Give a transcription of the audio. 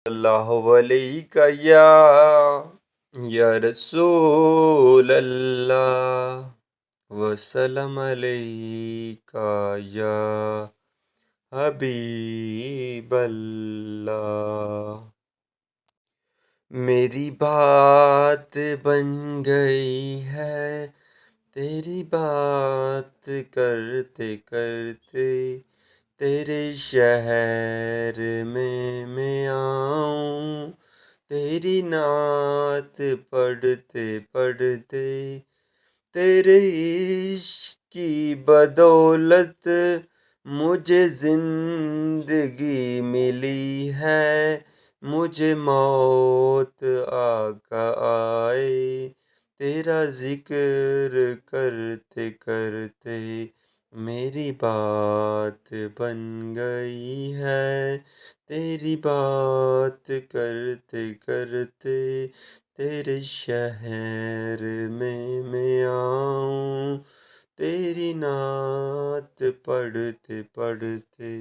اللہ علیہ یا رسول اللہ وسلم علیکہ یا حبیب اللہ۔ میری بات بن گئی ہے تیری بات کرتے کرتے، تیرے شہر میں آؤں تیری نعت پڑھتے پڑھتے، تیرے عشق کی بدولت مجھے زندگی ملی ہے، مجھے موت آقا آئے تیرا ذکر کرتے کرتے، میری بات بن گئی ہے تیری بات کرتے کرتے، تیرے شہر میں آؤں تیری نعت پڑھتے پڑھتے۔